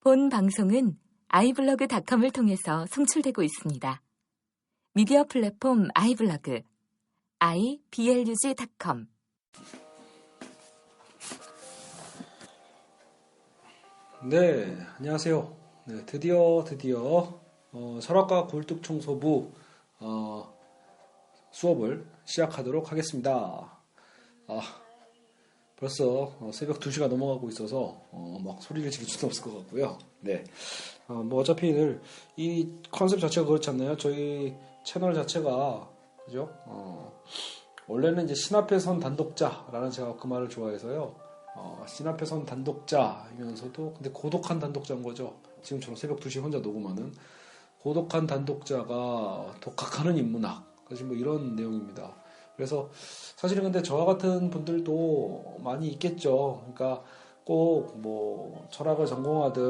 본 방송은 iblog.com을 통해서 송출되고 있습니다. 미디어 플랫폼 iblog, iblog.com. 네, 안녕하세요. 네, 드디어 철학과 굴뚝청소부 수업을 시작하도록 하겠습니다. 벌써 새벽 2시가 넘어가고 있어서 막 소리를 지를 수는 없을 것 같고요. 네, 뭐 어차피 이 컨셉 자체가 그렇지 않나요? 저희 채널 자체가 그죠? 원래는 이제 신 앞에 선 단독자라는 제가 그 말을 좋아해서요. 신 앞에 선 단독자이면서도 근데 고독한 단독자인 거죠. 지금처럼 새벽 2시 혼자 녹음하는 고독한 단독자가 독학하는 인문학, 사실 뭐 이런 내용입니다. 그래서 사실은 근데 저와 같은 분들도 많이 있겠죠. 그러니까 꼭 뭐 철학을 전공하든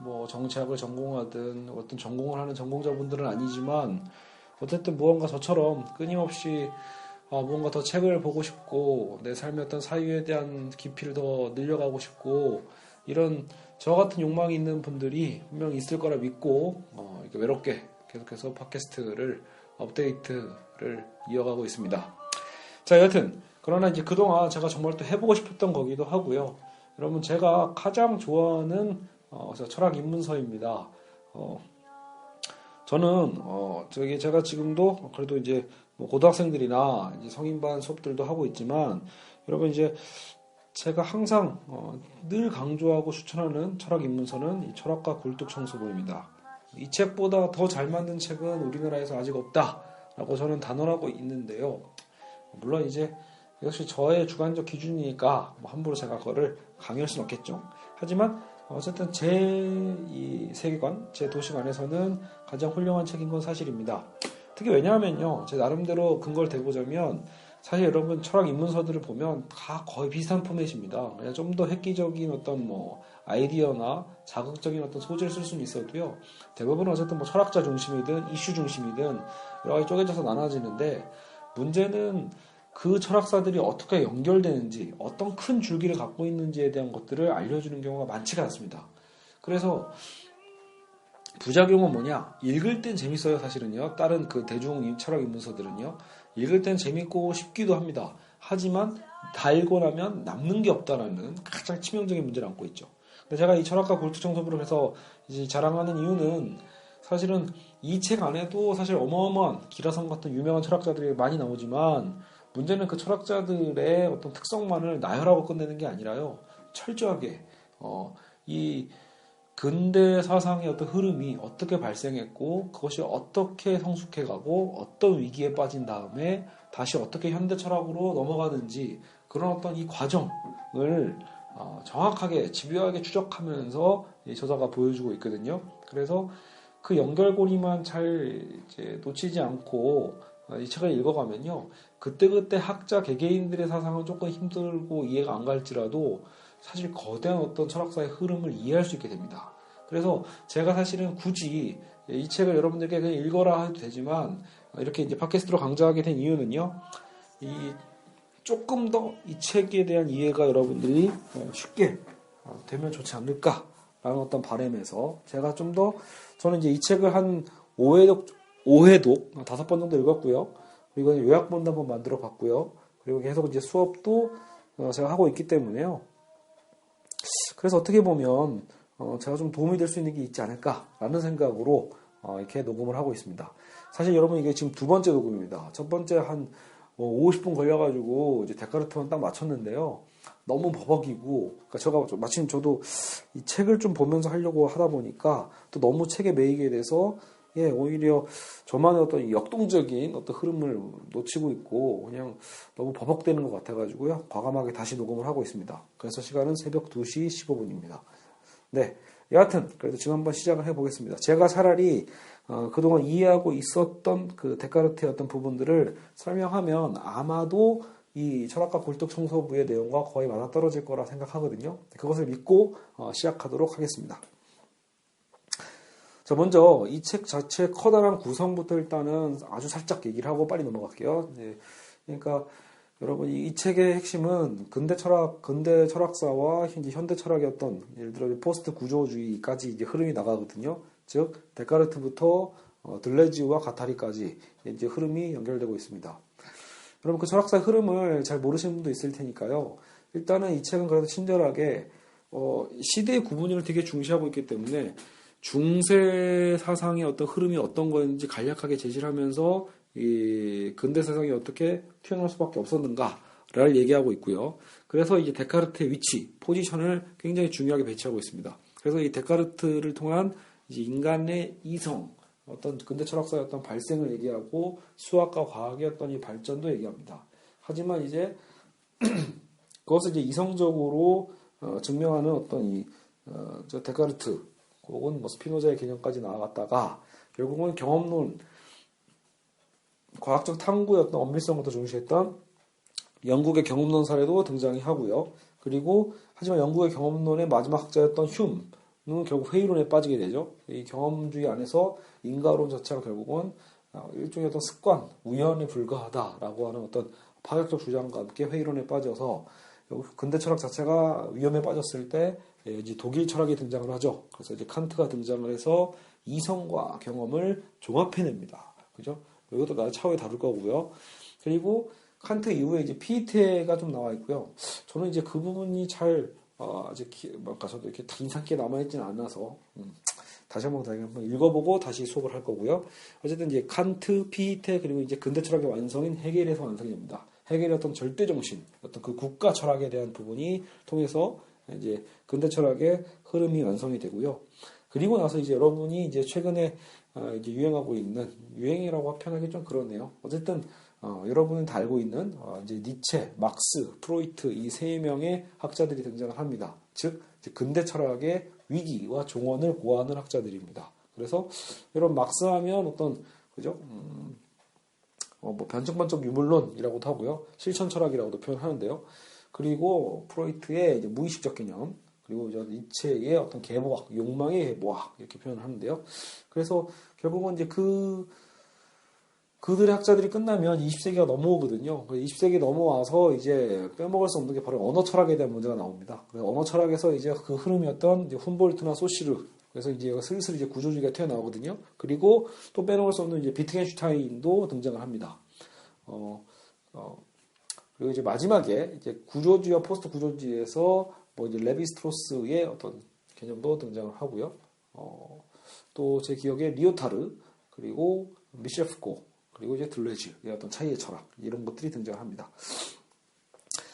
뭐 정치학을 전공하든 어떤 전공을 하는 전공자분들은 아니지만 어쨌든 무언가 저처럼 끊임없이 뭔가 더 책을 보고 싶고 내 삶의 어떤 사유에 대한 깊이를 더 늘려가고 싶고 이런 저 같은 욕망이 있는 분들이 분명히 있을 거라 믿고 이렇게 외롭게 계속해서 팟캐스트를 업데이트를 이어가고 있습니다. 자, 여하튼 그러나 이제 그동안 제가 정말 또 해보고 싶었던 거기도 하고요. 여러분 제가 가장 좋아하는 철학 입문서입니다. 저는 제가 지금도 그래도 이제 뭐 고등학생들이나 이제 성인반 수업들도 하고 있지만 여러분 이제 제가 항상 늘 강조하고 추천하는 철학 입문서는 이 철학과 굴뚝청소부입니다. 이 책보다 더 잘 만든 책은 우리나라에서 아직 없다라고 저는 단언하고 있는데요. 물론 이제 역시 저의 주관적 기준이니까 뭐 함부로 제가 그거를 강요할 수는 없겠죠. 하지만 어쨌든 제 이 세계관, 제 도시관에서는 가장 훌륭한 책인 건 사실입니다. 특히 왜냐하면요, 제 나름대로 근거를 대보자면 사실 여러분 철학 입문서들을 보면 다 거의 비슷한 포맷입니다. 그냥 좀 더 획기적인 어떤 뭐 아이디어나 자극적인 어떤 소재를 쓸 수는 있어도요, 대부분 어쨌든 뭐 철학자 중심이든 이슈 중심이든 여러 가지 쪼개져서 나눠지는데 문제는 그 철학사들이 어떻게 연결되는지, 어떤 큰 줄기를 갖고 있는지에 대한 것들을 알려주는 경우가 많지가 않습니다. 그래서 부작용은 뭐냐? 읽을 땐 재밌어요, 사실은요. 다른 그 대중 철학 입문서들은요. 읽을 땐 재밌고 쉽기도 합니다. 하지만 다 읽고 나면 남는 게 없다라는 가장 치명적인 문제를 안고 있죠. 근데 제가 이 철학과 굴뚝청소부를 해서 이제 자랑하는 이유는 사실은 이 책 안에도 사실 어마어마한 기라성 같은 유명한 철학자들이 많이 나오지만 문제는 그 철학자들의 어떤 특성만을 나열하고 끝내는 게 아니라요. 철저하게 이 근대 사상의 어떤 흐름이 어떻게 발생했고 그것이 어떻게 성숙해가고 어떤 위기에 빠진 다음에 다시 어떻게 현대 철학으로 넘어가는지 그런 어떤 이 과정을 정확하게 집요하게 추적하면서 이 저자가 보여주고 있거든요. 그래서 그 연결고리만 잘 이제 놓치지 않고 이 책을 읽어가면요. 그때그때 학자 개개인들의 사상은 조금 힘들고 이해가 안 갈지라도 사실 거대한 어떤 철학사의 흐름을 이해할 수 있게 됩니다. 그래서 제가 사실은 굳이 이 책을 여러분들께 그냥 읽어라 해도 되지만 이렇게 이제 팟캐스트로 강조하게 된 이유는요. 조금 더 이 책에 대한 이해가 여러분들이 쉽게 되면 좋지 않을까라는 어떤 바람에서 제가 좀 더 저는 이제 이 책을 한 5회독 5번 정도 읽었고요. 그리고 요약본도 한번 만들어 봤고요. 그리고 계속 이제 수업도 제가 하고 있기 때문에요. 그래서 어떻게 보면 제가 좀 도움이 될 수 있는 게 있지 않을까라는 생각으로 이렇게 녹음을 하고 있습니다. 사실 여러분 이게 지금 두 번째 녹음입니다. 첫 번째 한 50분 걸려가지고 이제 데카르트만 딱 맞췄는데요. 너무 버벅이고, 그러니까 제가 마침 저도 이 책을 좀 보면서 하려고 하다 보니까 또 너무 책에 매이게 돼서 오히려 저만의 어떤 역동적인 어떤 흐름을 놓치고 있고 그냥 너무 버벅대는 것 같아가지고요. 과감하게 다시 녹음을 하고 있습니다. 그래서 시간은 새벽 2시 15분입니다. 네, 여하튼 그래도 지금 한번 시작을 해보겠습니다. 제가 차라리 그동안 이해하고 있었던 그 데카르트의 어떤 부분들을 설명하면 아마도 이 철학과 굴뚝청소부의 내용과 거의 맞아떨어질 거라 생각하거든요. 그것을 믿고 시작하도록 하겠습니다. 자, 먼저 이 책 자체의 커다란 구성부터 일단은 아주 살짝 얘기를 하고 빨리 넘어갈게요. 네, 그러니까 여러분 이 책의 핵심은 근대 철학사와 이제 현대 철학의 어떤 예를 들어 포스트 구조주의까지 이제 흐름이 나가거든요. 즉 데카르트부터 들레지우와 가타리까지 이제 흐름이 연결되고 있습니다. 여러분 그 철학사의 흐름을 잘 모르시는 분도 있을 테니까요. 일단은 이 책은 그래도 친절하게 시대의 구분을 되게 중시하고 있기 때문에 중세 사상의 어떤 흐름이 어떤 거였는지 간략하게 제시를 하면서 이 근대 세상이 어떻게 튀어나올 수밖에 없었는가를 얘기하고 있고요. 그래서 이제 데카르트의 위치, 포지션을 굉장히 중요하게 배치하고 있습니다. 그래서 이 데카르트를 통한 이제 인간의 이성, 어떤 근대 철학사의 어떤 발생을 얘기하고 수학과 과학의 어떤 이 발전도 얘기합니다. 하지만 이제 그것을 이제 이성적으로 증명하는 어떤 저 데카르트 혹은 뭐 스피노자의 개념까지 나아갔다가 결국은 경험론, 과학적 탐구의 어떤 엄밀성을 더 중시했던 영국의 경험론 사례도 등장이 하고요. 그리고 하지만 영국의 경험론의 마지막 학자였던 흉은 결국 회의론에 빠지게 되죠. 이 경험주의 안에서 인과론 자체가 결국은 일종의 어떤 습관, 우연에 불과하다라고 하는 어떤 파격적 주장과 함께 회의론에 빠져서 근대 철학 자체가 위험에 빠졌을 때 이제 독일 철학이 등장을 하죠. 그래서 이제 칸트가 등장을 해서 이성과 경험을 종합해냅니다. 그죠? 이것도 나중에 차후에 다룰 거고요. 그리고 칸트 이후에 이제 피에테가 좀 나와 있고요. 저는 이제 그 부분이 잘 아직 저도 이렇게 인상 깊게 남아있지는 않아서 다시 한번 읽어보고 다시 수업을 할 거고요. 어쨌든 이제 칸트, 피에테 그리고 이제 근대 철학의 완성인 헤겔에서 완성이 됩니다. 헤겔의 어떤 절대 정신, 어떤 그 국가 철학에 대한 부분이 통해서 이제 근대 철학의 흐름이 완성이 되고요. 그리고 나서 이제 여러분이 이제 최근에 이제 유행하고 있는 유행이라고 표현하기 좀 그러네요. 어쨌든 여러분은 다 알고 있는 이제 니체, 막스, 프로이트 이 세 명의 학자들이 등장을 합니다. 즉 이제 근대 철학의 위기와 종언을 고하는 학자들입니다. 그래서 여러분 막스하면 어떤 그죠? 뭐 변증반적 유물론이라고도 하고요, 실천 철학이라고도 표현하는데요. 그리고 프로이트의 이제 무의식적 개념, 그리고 니체의 어떤 계모학, 욕망의 계모학 이렇게 표현을 하는데요. 그래서 결국은 이제 그들의 학자들이 끝나면 20세기가 넘어오거든요. 20세기 넘어와서 이제 빼먹을 수 없는 게 바로 언어 철학에 대한 문제가 나옵니다. 그래서 언어 철학에서 이제 그 흐름이었던 이제 훔볼트나 소시르, 그래서 이제 슬슬 이제 구조주의가 튀어나오거든요. 그리고 또 빼놓을 수 없는 이제 비트겐슈타인도 등장을 합니다. 그리고 이제 마지막에 이제 구조주의와 포스트 구조주의에서 뭐 이제 레비스트로스의 어떤 개념도 등장을 하고요. 또 제 기억에 리오타르, 그리고 미셸 푸코, 그리고 이제 들레즈의 어떤 차이의 철학, 이런 것들이 등장을 합니다.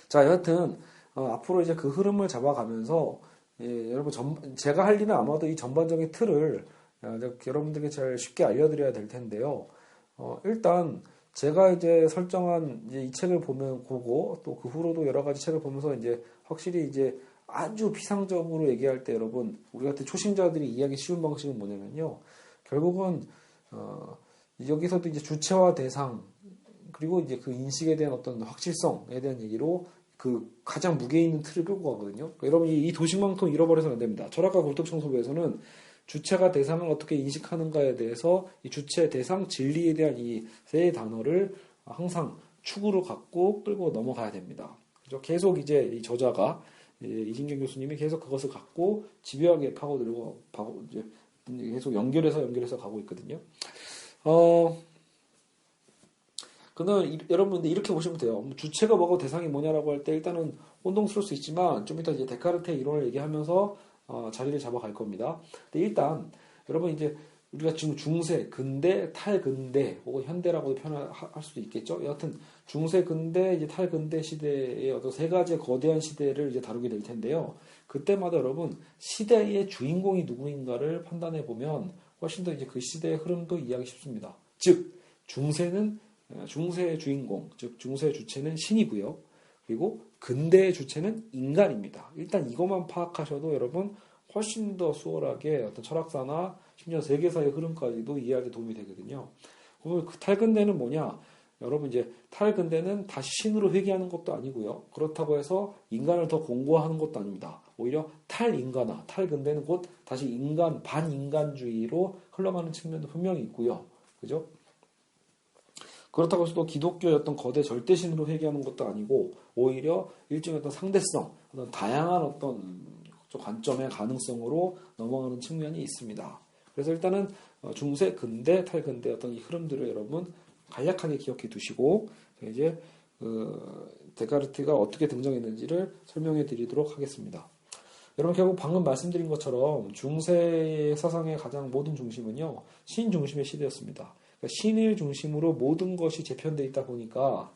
자, 여하튼 앞으로 이제 그 흐름을 잡아가면서 여러분 제가 할 일은 아마도 이 전반적인 틀을 여러분들에게 잘 쉽게 알려드려야 될 텐데요. 일단 제가 이제 설정한 이제 이 책을 보고 또 그 후로도 여러 가지 책을 보면서 이제 확실히 이제 아주 피상적으로 얘기할 때 여러분 우리 같은 초심자들이 이해하기 쉬운 방식은 뭐냐면요. 결국은 여기서도 이제 주체와 대상 그리고 이제 그 인식에 대한 어떤 확실성에 대한 얘기로 그 가장 무게 있는 틀을 끌고 가거든요. 그러니까 여러분 이 도식만큼 잃어버려서는 안 됩니다. 철학과 굴뚝청소부에서는 주체가 대상을 어떻게 인식하는가에 대해서 이 주체, 대상, 진리에 대한 이 세 단어를 항상 축으로 갖고 끌고 넘어가야 됩니다. 그죠? 계속 이제 이 저자가 이진경 교수님이 계속 그것을 갖고 집요하게 파고들고 이제 계속 연결해서 가고 있거든요. 그러면 여러분들 이렇게 보시면 돼요. 주체가 뭐고 대상이 뭐냐라고 할 때 일단은 혼동스러울 수 있지만 좀 이따 이제 데카르트의 이론을 얘기하면서 자리를 잡아갈 겁니다. 근데 일단 여러분 이제 우리가 지금 중세, 근대, 탈근대 혹은 현대라고도 표현할 수도 있겠죠. 여하튼 중세, 근대, 이제 탈근대 시대의 어떤 세 가지의 거대한 시대를 이제 다루게 될 텐데요. 그때마다 여러분 시대의 주인공이 누구인가를 판단해 보면 훨씬 더 이제 그 시대의 흐름도 이해하기 쉽습니다. 즉 중세의 주인공, 즉 중세의 주체는 신이고요. 그리고 근대의 주체는 인간입니다. 일단 이것만 파악하셔도 여러분 훨씬 더 수월하게 어떤 철학사나 심지어 세계사의 흐름까지도 이해하는 데 도움이 되거든요. 그러면 그 탈근대는 뭐냐? 여러분 이제 탈근대는 다시 신으로 회귀하는 것도 아니고요. 그렇다고 해서 인간을 더 공고화하는 것도 아닙니다. 오히려 탈인간화, 탈근대는 곧 다시 반인간주의로 흘러가는 측면도 분명히 있고요. 그죠? 그렇다고 해서 또 기독교의 어떤 거대 절대신으로 회귀하는 것도 아니고 오히려 일종의 어떤 상대성, 어떤 다양한 어떤 관점의 가능성으로 넘어가는 측면이 있습니다. 그래서 일단은 중세, 근대, 탈근대 어떤 이 흐름들을 여러분 간략하게 기억해 두시고 이제 데카르트가 어떻게 등장했는지를 설명해 드리도록 하겠습니다. 여러분 결국 방금 말씀드린 것처럼 중세 사상의 가장 모든 중심은요 신 중심의 시대였습니다. 그러니까 신을 중심으로 모든 것이 재편되어 있다 보니까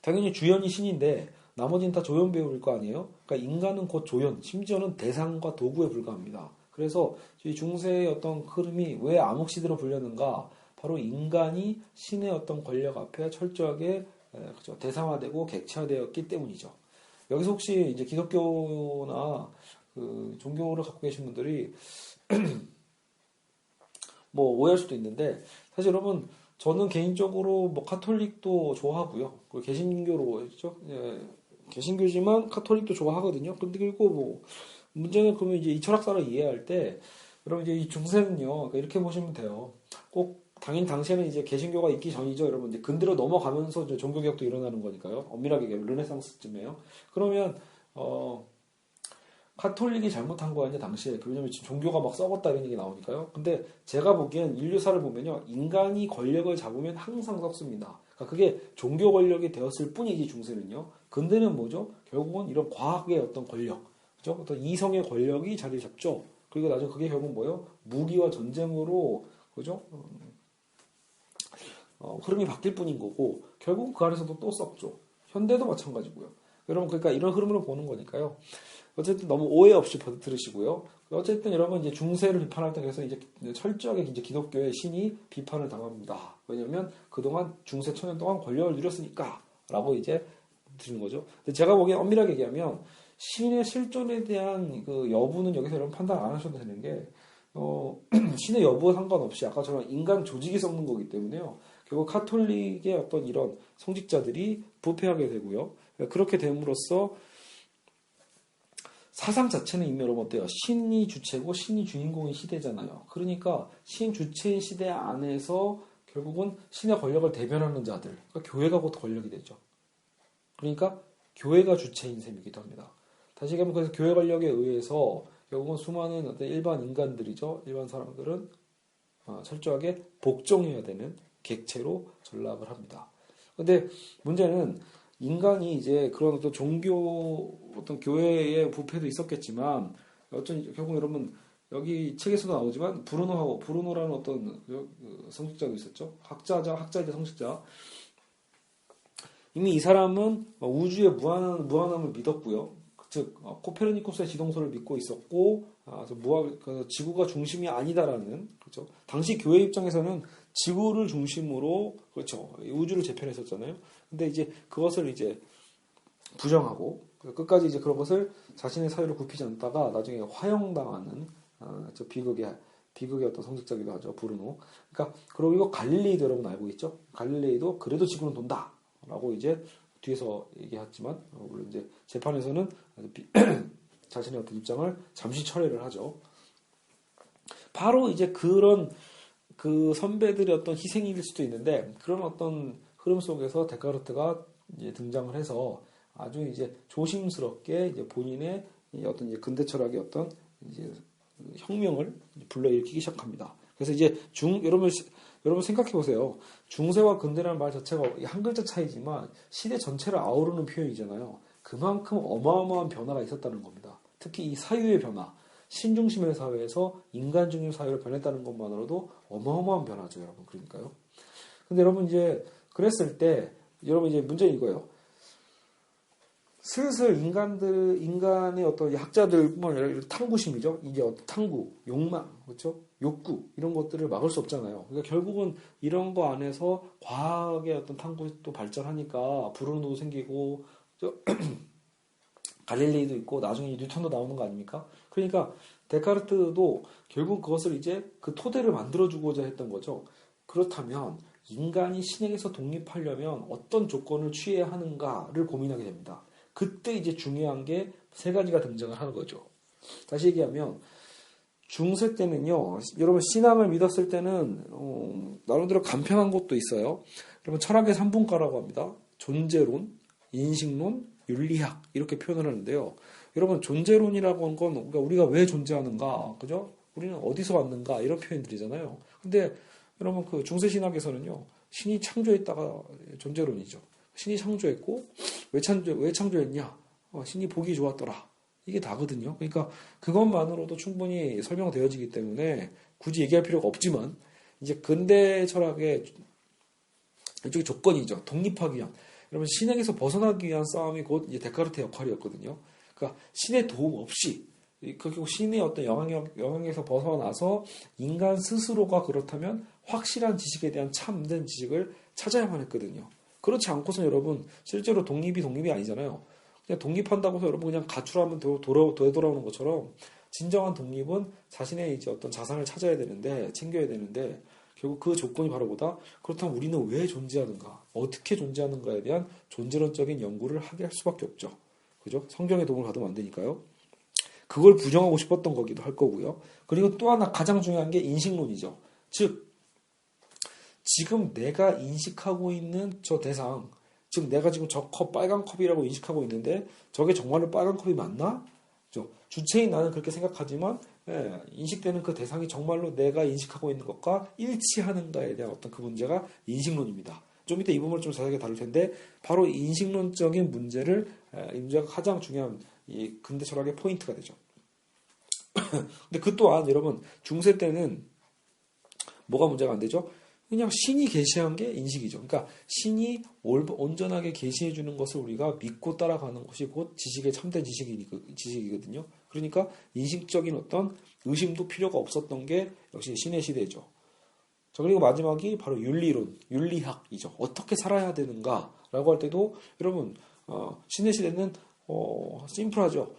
당연히 주연이 신인데 나머지는 다 조연 배우일 거 아니에요? 그러니까 인간은 곧 조연, 심지어는 대상과 도구에 불과합니다. 그래서 이 중세의 어떤 흐름이 왜 암흑시대로 불렸는가? 바로 인간이 신의 어떤 권력 앞에 철저하게 그렇죠, 대상화되고 객체화되었기 때문이죠. 여기서 혹시 이제 기독교나 그 종교를 갖고 계신 분들이 뭐 오해할 수도 있는데 사실 여러분 저는 개인적으로 뭐 카톨릭도 좋아하고요. 그리고 개신교로 했죠. 예, 개신교지만 카톨릭도 좋아하거든요. 근데 그리고 뭐 문제는 그러면 이제 이 철학사를 이해할 때 여러분 이제 이 중세는요. 그러니까 이렇게 보시면 돼요. 꼭 당연히 당시에는 이제 개신교가 있기 전이죠. 여러분 이제 근대로 넘어가면서 이제 종교개혁도 일어나는 거니까요. 엄밀하게 얘기하면 르네상스쯤에요. 그러면 카톨릭이 잘못한 거 아니냐 당시에. 왜냐면 지금 종교가 막 썩었다 이런 얘기 나오니까요. 근데 제가 보기엔 인류사를 보면요. 인간이 권력을 잡으면 항상 썩습니다. 그러니까 그게 종교 권력이 되었을 뿐이지 중세는요. 근대는 뭐죠? 결국은 이런 과학의 어떤 권력, 그죠? 어떤 이성의 권력이 자리 잡죠. 그리고 나중에 그게 결국 뭐예요? 무기와 전쟁으로, 그죠? 흐름이 바뀔 뿐인 거고 결국 그 안에서도 또 썩죠. 현대도 마찬가지고요. 여러분 그러니까 이런 흐름으로 보는 거니까요. 어쨌든 너무 오해 없이 들으시고요. 어쨌든 여러분 이제 중세를 비판할 때 그래서 이제 철저하게 이제 기독교의 신이 비판을 당합니다. 왜냐하면 그동안 중세 천년 동안 권력을 누렸으니까라고 이제 드리는 거죠. 근데 제가 보기엔 엄밀하게 얘기하면 신의 실존에 대한 그 여부는 여기서 여러분 판단 안 하셔도 되는 게 신의 여부와 상관없이 아까처럼 인간 조직이 썩는 거기 때문에요. 결국 카톨릭의 어떤 이런 성직자들이 부패하게 되고요. 그렇게 됨으로써 사상 자체는 이미 여러분 어때요? 신이 주체고 신이 주인공인 시대잖아요. 그러니까 신 주체인 시대 안에서 결국은 신의 권력을 대변하는 자들, 그러니까 교회가 곧 권력이 되죠. 그러니까 교회가 주체인 셈이기도 합니다. 다시 얘기하면 그래서 교회 권력에 의해서 결국은 수많은 어떤 일반 인간들이죠. 일반 사람들은 철저하게 복종해야 되는 객체로 전락을 합니다. 근데 문제는 인간이 이제 그런 어떤 종교, 어떤 교회의 부패도 있었겠지만, 결국 여러분, 여기 책에서도 나오지만, 브루노라는 어떤 성직자도 있었죠. 학자이자 성직자. 이미 이 사람은 우주의 무한함을 믿었고요. 즉, 코페르니쿠스의 지동설을 믿고 있었고, 지구가 중심이 아니다라는, 그렇죠. 당시 교회 입장에서는 지구를 중심으로, 그렇죠. 우주를 재편했었잖아요. 근데 이제 그것을 이제 부정하고, 끝까지 이제 그런 것을 자신의 사유로 굽히지 않다가 나중에 화형당하는, 비극의 어떤 성직자기도 하죠. 브루노. 그러니까, 그리고 갈릴레이도 여러분 알고 있죠? 갈릴레이도 그래도 지구는 돈다. 라고 이제 뒤에서 얘기했지만, 물론 이제 재판에서는 자신의 어떤 입장을 잠시 철회를 하죠. 바로 이제 그런 그 선배들의 어떤 희생일 수도 있는데, 그런 어떤 흐름 속에서 데카르트가 이제 등장을 해서 아주 이제 조심스럽게 이제 본인의 어떤 이제 근대 철학의 어떤 이제 혁명을 불러일으키기 시작합니다. 그래서 이제 여러분 생각해 보세요. 중세와 근대라는 말 자체가 한 글자 차이지만 시대 전체를 아우르는 표현이잖아요. 그만큼 어마어마한 변화가 있었다는 겁니다. 특히 이 사유의 변화, 신중심의 사회에서 인간 중심 사회로 변했다는 것만으로도 어마어마한 변화죠, 여러분. 그러니까요. 근데 여러분 이제 그랬을 때 여러분 이제 문제는 이거예요. 슬슬 인간의 어떤 학자들뿐만 아니라 탐구심이죠. 이제 탐구, 욕망, 그렇죠? 욕구 이런 것들을 막을 수 없잖아요. 그러니까 결국은 이런 거 안에서 과학의 어떤 탐구도 발전하니까 브루노도 생기고 갈릴레이도 있고 나중에 뉴턴도 나오는 거 아닙니까? 그러니까 데카르트도 결국 그것을 이제 그 토대를 만들어주고자 했던 거죠. 그렇다면 인간이 신에게서 독립하려면 어떤 조건을 취해야 하는가를 고민하게 됩니다. 그때 이제 중요한 게 세 가지가 등장을 하는 거죠. 다시 얘기하면 중세 때는요, 여러분 신앙을 믿었을 때는 나름대로 간편한 것도 있어요. 여러분 철학의 3분과라고 합니다. 존재론, 인식론, 윤리학 이렇게 표현을 하는데요. 여러분 존재론이라고 하는 건 그러니까 우리가 왜 존재하는가, 그죠? 우리는 어디서 왔는가 이런 표현들이잖아요. 근데 여러분 그 중세 신학에서는요, 신이 창조했다가 존재론이죠. 신이 창조했고 왜 창조했냐? 신이 보기 좋았더라. 이게 다거든요. 그러니까 그것만으로도 충분히 설명되어지기 때문에 굳이 얘기할 필요가 없지만 이제 근대 철학의 이쪽이 조건이죠. 독립하기 위한. 여러분 신에게서 벗어나기 위한 싸움이 곧 이제 데카르트의 역할이었거든요. 그러니까 신의 도움 없이 그리고 신의 어떤 영향에서 벗어나서 인간 스스로가 그렇다면 확실한 지식에 대한 참된 지식을 찾아야만 했거든요. 그렇지 않고서 여러분 실제로 독립이 아니잖아요. 그냥 독립한다고 해서 여러분 그냥 가출하면 되돌아오는 것처럼 진정한 독립은 자신의 이제 어떤 자산을 찾아야 되는데 챙겨야 되는데 결국 그 조건이 바로 뭐다? 그렇다면 우리는 왜 존재하는가? 어떻게 존재하는가에 대한 존재론적인 연구를 하게 할 수밖에 없죠. 그죠? 성경의 도움을 받으면 안 되니까요. 그걸 부정하고 싶었던 거기도 할 거고요. 그리고 또 하나 가장 중요한 게 인식론이죠. 즉 지금 내가 인식하고 있는 저 대상, 즉 내가 지금 저 컵 빨간 컵이라고 인식하고 있는데 저게 정말로 빨간 컵이 맞나? 주체인 나는 그렇게 생각하지만 인식되는 그 대상이 정말로 내가 인식하고 있는 것과 일치하는가에 대한 어떤 그 문제가 인식론입니다. 좀 이따 이 부분을 좀 자세하게 다룰 텐데 바로 인식론적인 문제가 가장 중요한 이 근대 철학의 포인트가 되죠. 근데 그 또한 여러분 중세 때는 뭐가 문제가 안 되죠? 그냥 신이 계시한 게 인식이죠. 그러니까 신이 온전하게 계시해 주는 것을 우리가 믿고 따라가는 것이 곧 지식의 참된 지식이거든요. 그러니까 인식적인 어떤 의심도 필요가 없었던 게 역시 신의 시대죠. 자, 그리고 마지막이 바로 윤리론, 윤리학이죠. 어떻게 살아야 되는가라고 할 때도 여러분 신의 시대는 심플하죠.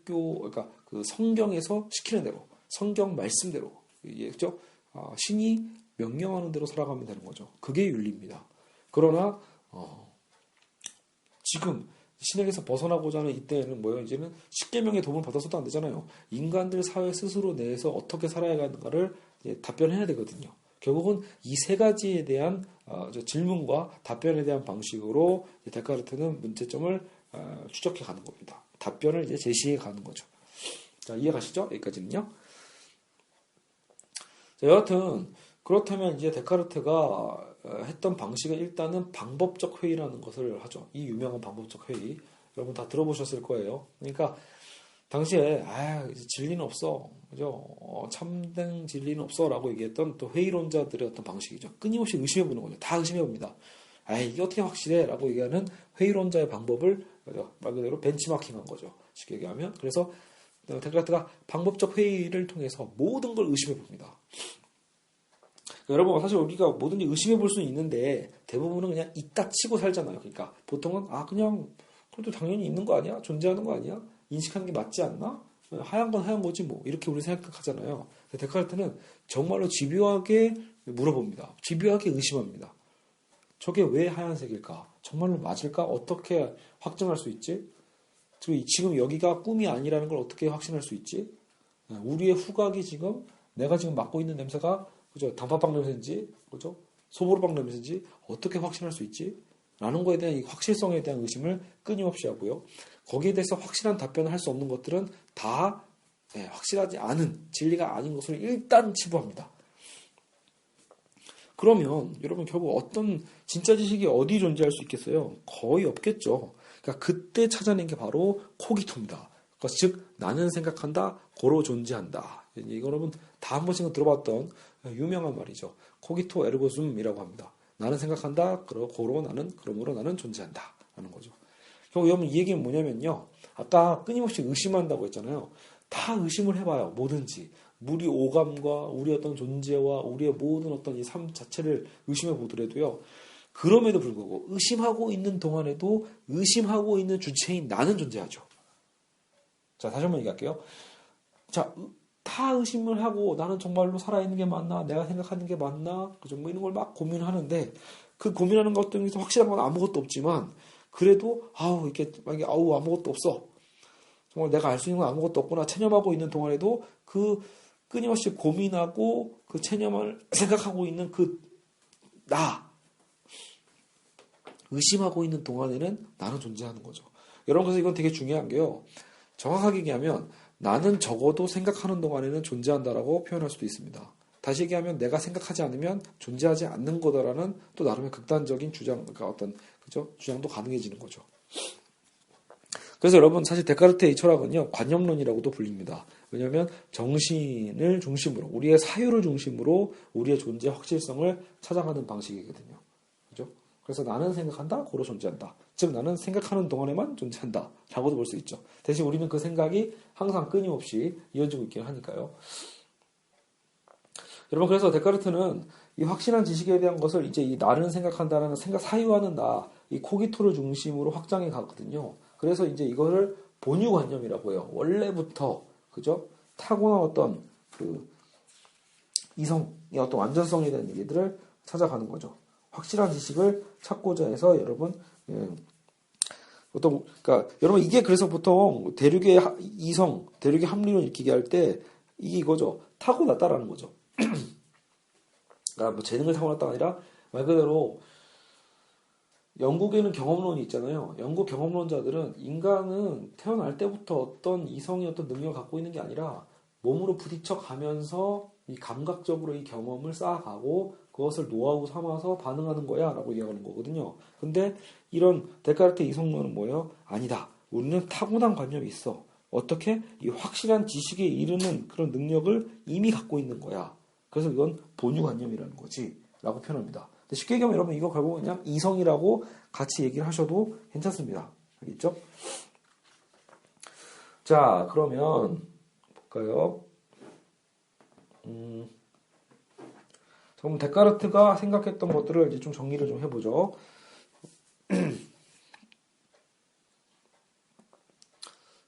그러니까 그 성경에서 시키는 대로, 성경 말씀대로, 그죠? 신이 명령하는 대로 살아가면 되는 거죠. 그게 윤리입니다. 그러나 지금 신에게서 벗어나고자 하는 이때에는 뭐예요? 이제는 십계명의 도움을 받아서도 안 되잖아요. 인간들 사회 스스로 내에서 어떻게 살아야 하는가를 답변해야 되거든요. 결국은 이 세 가지에 대한 질문과 답변에 대한 방식으로 데카르트는 문제점을 추적해 가는 겁니다. 답변을 이제 제시해 가는 거죠. 자, 이해가시죠? 여기까지는요. 자, 여하튼 그렇다면 이제 데카르트가 했던 방식은 일단은 방법적 회의라는 것을 하죠. 이 유명한 방법적 회의. 여러분 다 들어보셨을 거예요. 그러니까 당시에 진리는 없어. 그죠? 참된 진리는 없어라고 얘기했던 또 회의론자들의 어떤 방식이죠. 끊임없이 의심해 보는 거죠. 다 의심해 봅니다. 이게 어떻게 확실해라고 얘기하는 회의론자의 방법을 말 그대로 벤치마킹한 거죠. 쉽게 얘기하면. 그래서 데카르트가 방법적 회의를 통해서 모든 걸 의심해 봅니다. 여러분 사실 우리가 뭐든지 의심해 볼 수는 있는데 대부분은 그냥 있다 치고 살잖아요. 그러니까 보통은 그냥 그래도 당연히 있는 거 아니야? 존재하는 거 아니야? 인식하는 게 맞지 않나? 하얀 건 하얀 거지 뭐 이렇게 우리 생각하잖아요. 데카르트는 정말로 집요하게 물어봅니다. 집요하게 의심합니다. 저게 왜 하얀색일까? 정말로 맞을까? 어떻게 확증할 수 있지? 지금 여기가 꿈이 아니라는 걸 어떻게 확신할 수 있지? 우리의 후각이 지금 내가 지금 맡고 있는 냄새가 그죠? 단팥빵 냄새인지, 그죠? 소보루빵 냄새인지 어떻게 확신할 수 있지? 라는 거에 대한 이 확실성에 대한 의심을 끊임없이 하고요. 거기에 대해서 확실한 답변을 할 수 없는 것들은 다 확실하지 않은 진리가 아닌 것을 일단 치부합니다. 그러면 여러분 결국 어떤 진짜 지식이 어디 존재할 수 있겠어요? 거의 없겠죠. 그러니까 그때 찾아낸 게 바로 코기토입니다. 그러니까 즉 나는 생각한다, 고로 존재한다. 이거 여러분 다 한 번씩은 들어봤던 유명한 말이죠. 코기토 에르고 숨이라고 합니다. 나는 생각한다, 그러므로 나는 존재한다. 라는 거죠. 결국 여러분 이 얘기는 뭐냐면요. 아까 끊임없이 의심한다고 했잖아요. 다 의심을 해봐요. 뭐든지. 우리 오감과 우리 어떤 존재와 우리의 모든 어떤 이 삶 자체를 의심해 보더라도요. 그럼에도 불구하고 의심하고 있는 동안에도 의심하고 있는 주체인 나는 존재하죠. 자, 다시 한번 얘기할게요. 자, 다 의심을 하고 나는 정말로 살아있는 게 맞나? 내가 생각하는 게 맞나? 그죠? 뭐 이런 걸 막 고민하는데 그 고민하는 것 중에서 확실한 건 아무것도 없지만 그래도 이렇게 아무것도 없어. 정말 내가 알 수 있는 건 아무것도 없구나 체념하고 있는 동안에도 그 끊임없이 고민하고 그 체념을 생각하고 있는 그 나, 의심하고 있는 동안에는 나는 존재하는 거죠. 여러분, 그래서 이건 되게 중요한 게요. 정확하게 얘기하면 나는 적어도 생각하는 동안에는 존재한다라고 표현할 수도 있습니다. 다시 얘기하면 내가 생각하지 않으면 존재하지 않는 거다라는 또 나름의 극단적인 주장, 그러니까 어떤 그죠? 주장도 가능해지는 거죠. 그래서 여러분 사실 데카르트의 이 철학은요 관념론이라고도 불립니다. 왜냐하면 정신을 중심으로 우리의 사유를 중심으로 우리의 존재 확실성을 찾아가는 방식이거든요. 그죠? 그래서 나는 생각한다, 고로 존재한다. 즉 나는 생각하는 동안에만 존재한다 라고도 볼 수 있죠. 대신 우리는 그 생각이 항상 끊임없이 이어지고 있긴 하니까요. 여러분, 그래서 데카르트는 이 확실한 지식에 대한 것을 이제 이 나는 생각한다라는 생각 사유하는 나, 이 코기토를 중심으로 확장해 가거든요. 그래서 이제 이거를 본유관념이라고 해요. 원래부터, 그죠? 타고난 어떤 그 이성의 어떤 완전성에 대한 얘기들을 찾아가는 거죠. 확실한 지식을 찾고자 해서 여러분, 그러니까 여러분 이게 그래서 보통 대륙의 이성, 대륙의 합리론 읽히게 할 때 이게 이거죠. 타고났다라는 거죠. 그러니까 뭐 재능을 타고났다가 아니라 말 그대로 영국에는 경험론이 있잖아요. 영국 경험론자들은 인간은 태어날 때부터 어떤 이성의 어떤 능력을 갖고 있는 게 아니라 몸으로 부딪혀 가면서 이 감각적으로 이 경험을 쌓아가고 그것을 노하우 삼아서 반응하는 거야 라고 이야기하는 거거든요. 근데 이런 데카르트의 이성론은 뭐예요? 아니다. 우리는 타고난 관념이 있어. 어떻게? 이 확실한 지식에 이르는 그런 능력을 이미 갖고 있는 거야. 그래서 이건 본유관념이라는 거지 라고 표현합니다. 쉽게 얘기하면 여러분 이거 결국 그냥 이성이라고 같이 얘기를 하셔도 괜찮습니다. 알겠죠? 자, 그러면 볼까요? 그럼 데카르트가 생각했던 것들을 이제 좀 정리를 좀 해보죠.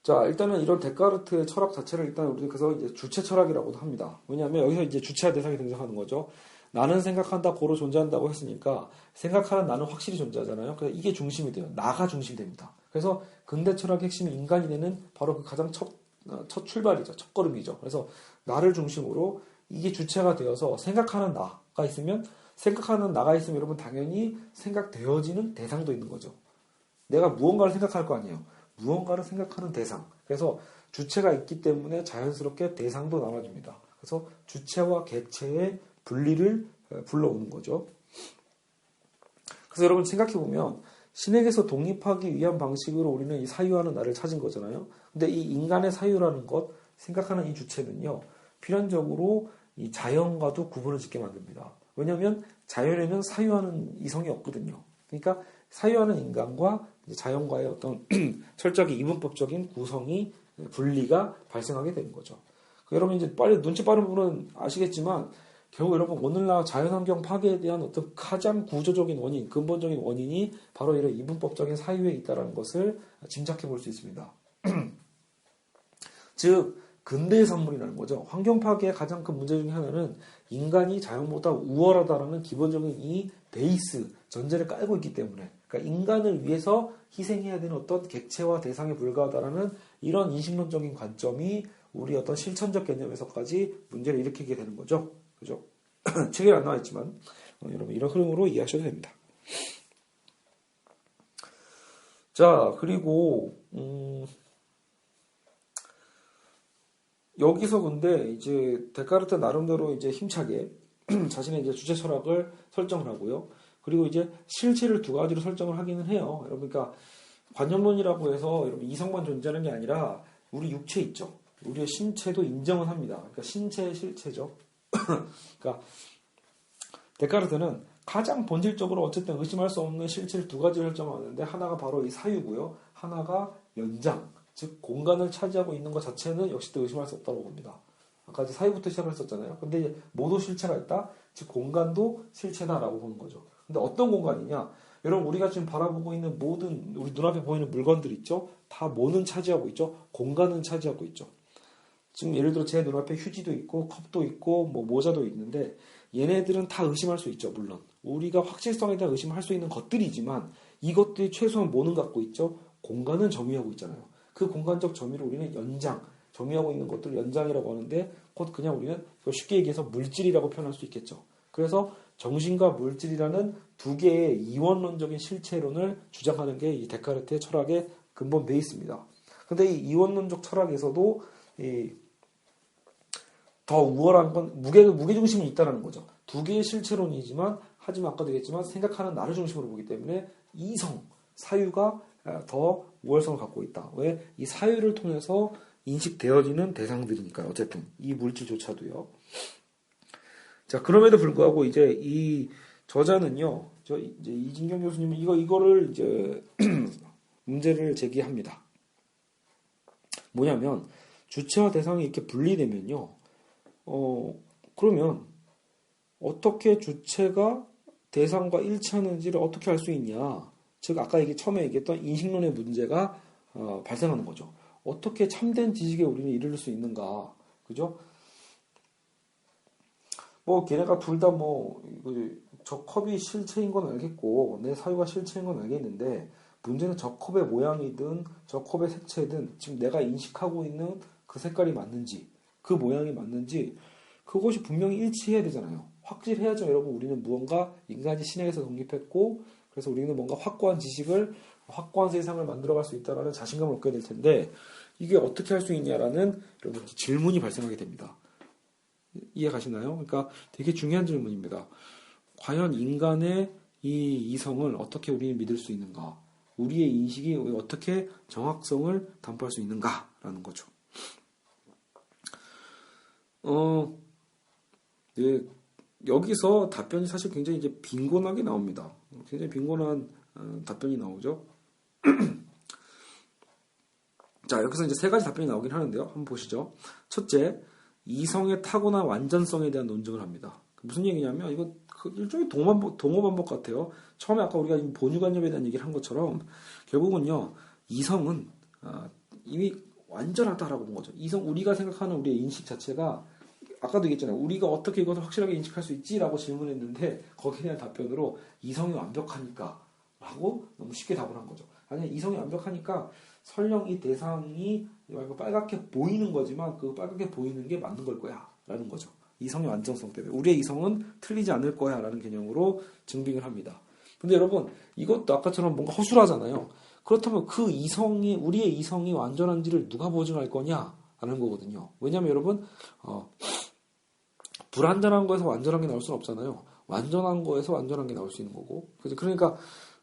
자, 일단은 이런 데카르트의 철학 자체를 일단 우리 그래서 이제 주체 철학이라고도 합니다. 왜냐하면 여기서 이제 주체와 대상이 등장하는 거죠. 나는 생각한다, 고로 존재한다고 했으니까 생각하는 나는 확실히 존재하잖아요. 그래서 이게 중심이 돼요. 나가 중심이 됩니다. 그래서 근대 철학의 핵심이 인간이 되는 바로 그 가장 첫 출발이죠. 첫 걸음이죠. 그래서 나를 중심으로 이게 주체가 되어서 생각하는 나가 있으면 여러분 당연히 생각되어지는 대상도 있는 거죠. 내가 무언가를 생각할 거 아니에요. 무언가를 생각하는 대상. 그래서 주체가 있기 때문에 자연스럽게 대상도 나눠집니다. 그래서 주체와 객체의 분리를 불러오는 거죠. 그래서 여러분 생각해보면 신에게서 독립하기 위한 방식으로 우리는 이 사유하는 나를 찾은 거잖아요. 근데 이 인간의 사유라는 것, 생각하는 이 주체는요, 필연적으로 이 자연과도 구분을 짓게 만듭니다. 왜냐하면 자연에는 사유하는 이성이 없거든요. 그러니까 사유하는 인간과 자연과의 어떤 철저하게 이분법적인 구성이 분리가 발생하게 되는 거죠. 여러분 이제 빨리 눈치 빠른 분은 아시겠지만 결국 여러분 오늘날 자연환경 파괴에 대한 어떤 가장 구조적인 원인, 근본적인 원인이 바로 이런 이분법적인 사유에 있다는 것을 짐작해 볼 수 있습니다. 즉 근대의 산물이라는 거죠. 환경 파괴의 가장 큰 문제 중에 하나는 인간이 자연보다 우월하다라는 기본적인 이 베이스 전제를 깔고 있기 때문에, 그러니까 인간을 위해서 희생해야 되는 어떤 객체와 대상에 불과하다라는 이런 인식론적인 관점이 우리 어떤 실천적 개념에서까지 문제를 일으키게 되는 거죠. 그죠? 책에 안 나와 있지만 여러분 이런 흐름으로 이해하셔도 됩니다. 자, 그리고 여기서 근데 이제 데카르트 나름대로 이제 힘차게 자신의 이제 주체 철학을 설정을 하고요. 그리고 이제 실체를 두 가지로 설정을 하기는 해요. 여러분, 그러니까 관념론이라고 해서 여러분 이성만 존재하는 게 아니라 우리 육체 있죠. 우리의 신체도 인정은 합니다. 그러니까 신체의 실체죠. 그러니까 데카르트는 가장 본질적으로 어쨌든 의심할 수 없는 실체를 두 가지를 설정하는데 하나가 바로 이 사유고요. 하나가 연장, 즉 공간을 차지하고 있는 것 자체는 역시 또 의심할 수 없다고 봅니다. 아까 이제 사유부터 시작을 했었잖아요. 근데 이제 모두 실체가 있다, 즉 공간도 실체다라고 보는 거죠. 근데 어떤 공간이냐? 여러분 우리가 지금 바라보고 있는 모든 우리 눈앞에 보이는 물건들 있죠? 다 뭐는 차지하고 있죠? 공간은 차지하고 있죠. 지금 예를 들어 제 눈앞에 휴지도 있고 컵도 있고 뭐 모자도 있는데 얘네들은 다 의심할 수 있죠. 물론 우리가 확실성에 대한 의심을 할 수 있는 것들이지만 이것들이 최소한 뭐는 갖고 있죠? 공간은 점유하고 있잖아요. 그 공간적 점유를 우리는 연장, 정의하고 있는 것들 연장이라고 하는데 곧 그냥 우리는 쉽게 얘기해서 물질이라고 표현할 수 있겠죠. 그래서 정신과 물질이라는 두 개의 이원론적인 실체론을 주장하는 게 이 데카르트의 철학의 근본 베이스입니다. 근데 이 이원론적 철학에서도 더 우월한 건 무게중심이 있다는 거죠. 두 개의 실체론이지만 하지만 아까도 얘기했지만 생각하는 나를 중심으로 보기 때문에 이성, 사유가 더 우월성을 갖고 있다. 왜? 이 사유를 통해서 인식되어지는 대상들이니까요. 어쨌든 이 물질조차도요. 자, 그럼에도 불구하고 이제 이 저자는요. 이제 이진경 교수님은 이거를 이제 문제를 제기합니다. 뭐냐면 주체와 대상이 이렇게 분리되면요. 그러면 어떻게 주체가 대상과 일치하는지를 어떻게 알 수 있냐? 즉 아까 처음에 얘기했던 인식론의 문제가 발생하는 거죠. 어떻게 참된 지식에 우리는 이르를 수 있는가? 그죠? 뭐 걔네가 둘 다 저 컵이 실체인 건 알겠고 내 사유가 실체인 건 알겠는데 문제는 저 컵의 모양이든 저 컵의 색채든 지금 내가 인식하고 있는 그 색깔이 맞는지 그 모양이 맞는지 그것이 분명히 일치해야 되잖아요. 확실해야죠. 여러분 우리는 무언가 인간이 신에게서 독립했고 그래서 우리는 뭔가 확고한 지식을 확고한 세상을 만들어갈 수 있다는 자신감을 얻게 될 텐데 이게 어떻게 할 수 있냐라는 여러분 질문이 발생하게 됩니다. 이해 가시나요? 그러니까 되게 중요한 질문입니다. 과연 인간의 이 이성을 어떻게 우리는 믿을 수 있는가? 우리의 인식이 어떻게 정확성을 담보할 수 있는가라는 거죠. 네, 여기서 답변이 사실 굉장히 이제 빈곤하게 나옵니다. 굉장히 빈곤한 답변이 나오죠. 자, 여기서 이제 세 가지 답변이 나오긴 하는데요. 한번 보시죠. 첫째, 이성의 타고난 완전성에 대한 논증을 합니다. 무슨 얘기냐면 이거 일종의 동어 반복 같아요. 처음에 아까 우리가 본유관념에 대한 얘기를 한 것처럼 결국은요 이성은 이미 완전하다라고 본 거죠. 이성 우리가 생각하는 우리의 인식 자체가 아까도 얘기했잖아요. 우리가 어떻게 이것을 확실하게 인식할 수 있지라고 질문했는데 거기에 대한 답변으로 이성이 완벽하니까 라고 너무 쉽게 답을 한 거죠. 아니 이성이 완벽하니까 설령 이 대상이 빨갛게 보이는 거지만 그 빨갛게 보이는 게 맞는 걸 거야 라는 거죠. 이성의 완전성 때문에 우리의 이성은 틀리지 않을 거야 라는 개념으로 증빙을 합니다. 근데 여러분 이것도 아까처럼 뭔가 허술하잖아요. 그렇다면 그 이성이 우리의 이성이 완전한지를 누가 보증할 거냐 라는 거거든요. 왜냐하면 여러분 불완전한 거에서 완전한 게 나올 수는 없잖아요. 완전한 거에서 완전한 게 나올 수 있는 거고. 그러니까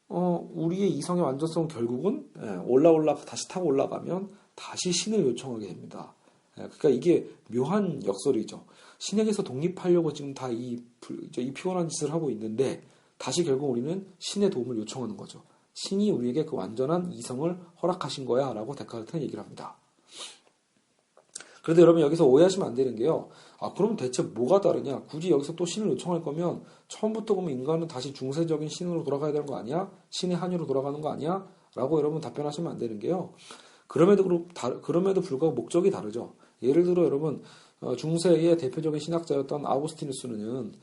우리의 이성의 완전성은 결국은 올라 다시 타고 올라가면 다시 신을 요청하게 됩니다. 그러니까 이게 묘한 역설이죠. 신에게서 독립하려고 지금 다 이 피곤한 짓을 하고 있는데 다시 결국 우리는 신의 도움을 요청하는 거죠. 신이 우리에게 그 완전한 이성을 허락하신 거야 라고 데카르트는 얘기를 합니다. 그런데 여러분 여기서 오해하시면 안 되는 게요. 그럼 대체 뭐가 다르냐? 굳이 여기서 또 신을 요청할 거면 처음부터 보면 인간은 다시 중세적인 신으로 돌아가야 되는 거 아니야? 신의 한유로 돌아가는 거 아니야? 라고 여러분 답변하시면 안 되는 게요. 그럼에도 불구하고 목적이 다르죠. 예를 들어 여러분 중세의 대표적인 신학자였던 아우구스티누스는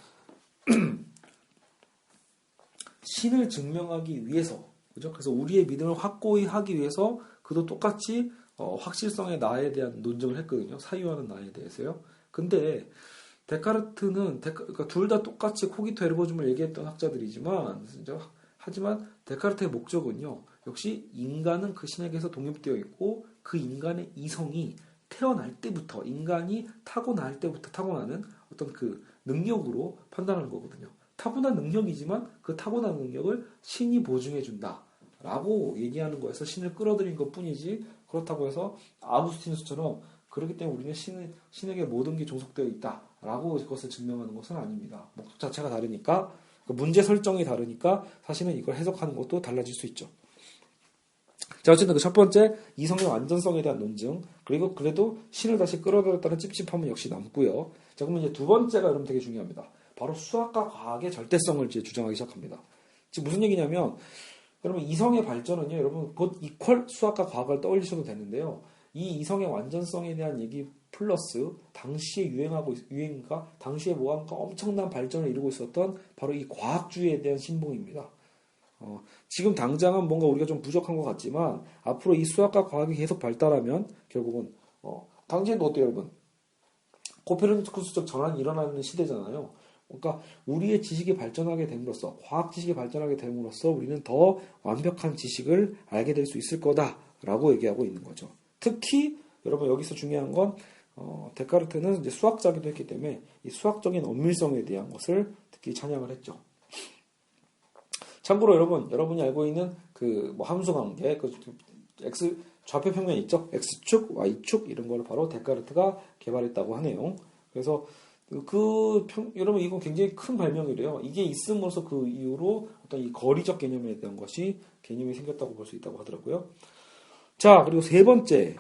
신을 증명하기 위해서 그죠? 그래서 우리의 믿음을 확고히 하기 위해서 그도 똑같이 확실성의 나에 대한 논증을 했거든요. 사유하는 나에 대해서요. 근데 데카르트는 그러니까 둘 다 똑같이 코기토 에르고즘을 얘기했던 학자들이지만 하지만 데카르트의 목적은요. 역시 인간은 그 신에게서 독립되어 있고 그 인간의 이성이 태어날 때부터 인간이 타고날 때부터 타고나는 어떤 그 능력으로 판단하는 거거든요. 타고난 능력이지만 그 타고난 능력을 신이 보증해 준다. 라고 얘기하는 거에서 신을 끌어들인 것 뿐이지 그렇다고 해서 아우구스티누스처럼 그렇기 때문에 우리는 신에게 모든 게 종속되어 있다 라고 그것을 증명하는 것은 아닙니다. 목적 자체가 다르니까 문제 설정이 다르니까 사실은 이걸 해석하는 것도 달라질 수 있죠. 자 어쨌든 그 첫 번째 이성의 완전성에 대한 논증 그리고 그래도 신을 다시 끌어들였다는 찝찝함은 역시 남고요. 자 그러면 이제 두 번째가 여러분 되게 중요합니다. 바로 수학과 과학의 절대성을 이제 주장하기 시작합니다. 지금 무슨 얘기냐면 여러분 이성의 발전은요 여러분 곧 이퀄 수학과 과학을 떠올리셔도 되는데요 이 이성의 완전성에 대한 얘기 플러스 당시에 유행과 당시에 뭐한가 엄청난 발전을 이루고 있었던 바로 이 과학주의에 대한 신봉입니다. 지금 당장은 뭔가 우리가 좀 부족한 것 같지만 앞으로 이 수학과 과학이 계속 발달하면 결국은 당시에도 어때요, 여러분? 코페르니쿠스적 전환이 일어나는 시대잖아요. 그러니까 우리의 지식이 발전하게 됨으로써, 과학 지식이 발전하게 됨으로써 우리는 더 완벽한 지식을 알게 될 수 있을 거다라고 얘기하고 있는 거죠. 특히 여러분 여기서 중요한 건 데카르트는 이제 수학자기도 했기 때문에 이 수학적인 엄밀성에 대한 것을 특히 찬양을 했죠. 참고로 여러분이 알고 있는 그 뭐 함수 관계, 그 x 좌표 평면 있죠? x축, y축 이런 걸 바로 데카르트가 개발했다고 하네요. 그래서 여러분 이건 굉장히 큰 발명이래요. 이게 있음으로써 그 이후로 어떤 이 거리적 개념에 대한 개념이 생겼다고 볼 수 있다고 하더라고요. 자, 그리고 세 번째.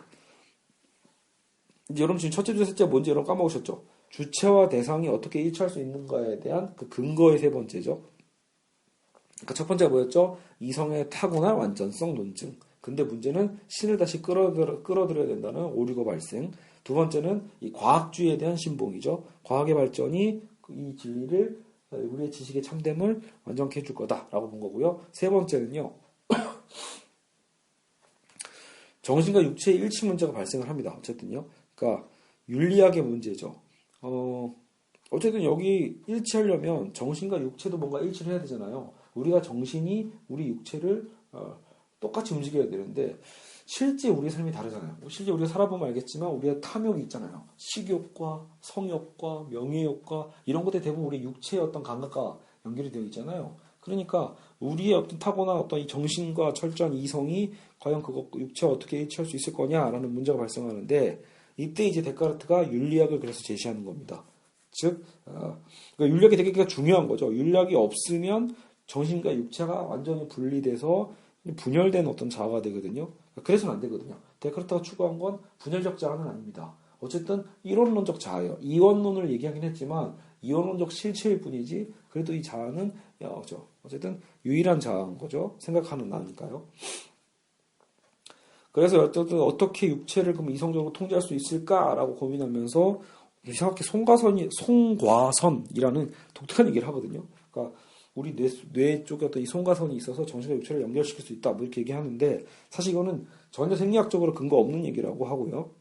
이제 여러분 지금 첫째, 둘째, 셋째 뭔지 여러분 까먹으셨죠? 주체와 대상이 어떻게 일치할 수 있는가에 대한 그 근거의 세 번째죠. 그러니까 첫 번째가 뭐였죠? 이성의 타고난 완전성 논증. 근데 문제는 신을 다시 끌어들여야 된다는 오류가 발생. 두 번째는 이 과학주의에 대한 신봉이죠. 과학의 발전이 이 진리를, 우리의 지식의 참됨을 완전케 해줄 거다라고 본 거고요. 세 번째는요. 정신과 육체의 일치 문제가 발생을 합니다. 어쨌든요. 그러니까 윤리학의 문제죠. 어쨌든 여기 일치하려면 정신과 육체도 뭔가 일치를 해야 되잖아요. 우리가 정신이 우리 육체를 똑같이 움직여야 되는데 실제 우리의 삶이 다르잖아요. 실제 우리가 살아보면 알겠지만 우리가 탐욕이 있잖아요. 식욕과 성욕과 명예욕과 이런 것들이 대부분 우리 육체의 어떤 감각과 연결이 되어 있잖아요. 그러니까 우리의 어떤 타고난 어떤 이 정신과 철저한 이성이 과연 육체와 어떻게 일치할 수 있을 거냐라는 문제가 발생하는데 이때 이제 데카르트가 윤리학을 그래서 제시하는 겁니다. 즉, 그러니까 윤리학이 되게 중요한 거죠. 윤리학이 없으면 정신과 육체가 완전히 분리돼서 분열된 어떤 자아가 되거든요. 그래서는 안 되거든요. 데카르트가 추구한 건 분열적 자아는 아닙니다. 어쨌든 이론론적 자아예요. 이원론을 얘기하긴 했지만 이원론적 실체일 뿐이지 그래도 이 자아는 어쨌든 유일한 자아인 거죠. 생각하는 나니까요. 그래서 어쨌든 어떻게 육체를 그럼 이성적으로 통제할 수 있을까라고 고민하면서 이상하게 송과선이라는 독특한 얘기를 하거든요. 그러니까 우리 뇌 쪽에 어떤 이 송과선이 있어서 정신과 육체를 연결시킬 수 있다. 뭐 이렇게 얘기하는데 사실 이거는 전혀 생리학적으로 근거 없는 얘기라고 하고요.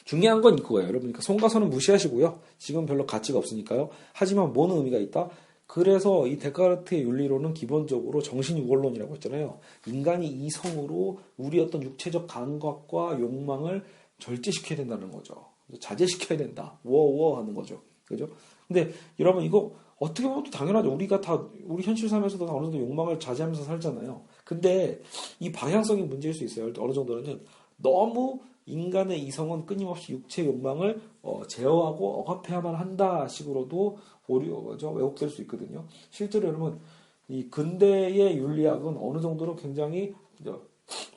중요한 건 이거예요. 여러분, 그러니까 송과선은 무시하시고요. 지금 별로 가치가 없으니까요. 하지만 뭔 의미가 있다? 그래서 이 데카르트의 윤리론은 기본적으로 정신유골론이라고 했잖아요. 인간이 이성으로 우리 어떤 육체적 감각과 욕망을 절제시켜야 된다는 거죠. 자제시켜야 된다. 워워 하는 거죠. 그죠? 근데 여러분 이거 어떻게 보면 또 당연하죠. 우리가 다 우리 현실 삶에서도 어느 정도 욕망을 자제하면서 살잖아요. 근데 이 방향성이 문제일 수 있어요. 어느 정도는 너무 인간의 이성은 끊임없이 육체 욕망을 제어하고 억압해야만 한다 식으로도 왜곡될 수 있거든요. 실제로 여러분 이 근대의 윤리학은 어느 정도로 굉장히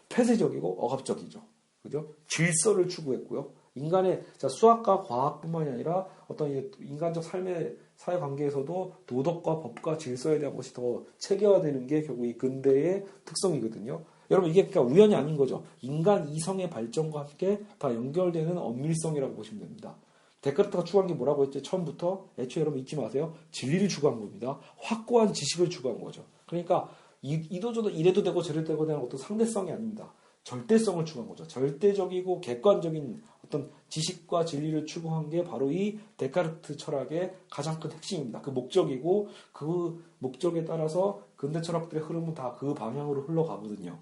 폐쇄적이고 억압적이죠. 그죠? 질서를 추구했고요. 인간의 수학과 과학뿐만이 아니라 어떤 인간적 삶의 사회 관계에서도 도덕과 법과 질서에 대한 것이 더 체계화되는 게 결국 이 근대의 특성이거든요. 여러분 이게 그러니까 우연이 아닌 거죠. 인간 이성의 발전과 함께 다 연결되는 엄밀성이라고 보시면 됩니다. 데카르트가 추구한 게 뭐라고 했죠? 처음부터 애초에 여러분 잊지 마세요. 진리를 추구한 겁니다. 확고한 지식을 추구한 거죠. 그러니까 이도저도 이래도 되고 저래도 되고 되는 어떤 상대성이 아닙니다. 절대성을 추구한 거죠. 절대적이고 객관적인 어떤 지식과 진리를 추구한 게 바로 이 데카르트 철학의 가장 큰 핵심입니다. 그 목적이고 그 목적에 따라서 근대 철학들의 흐름은 다 그 방향으로 흘러가거든요.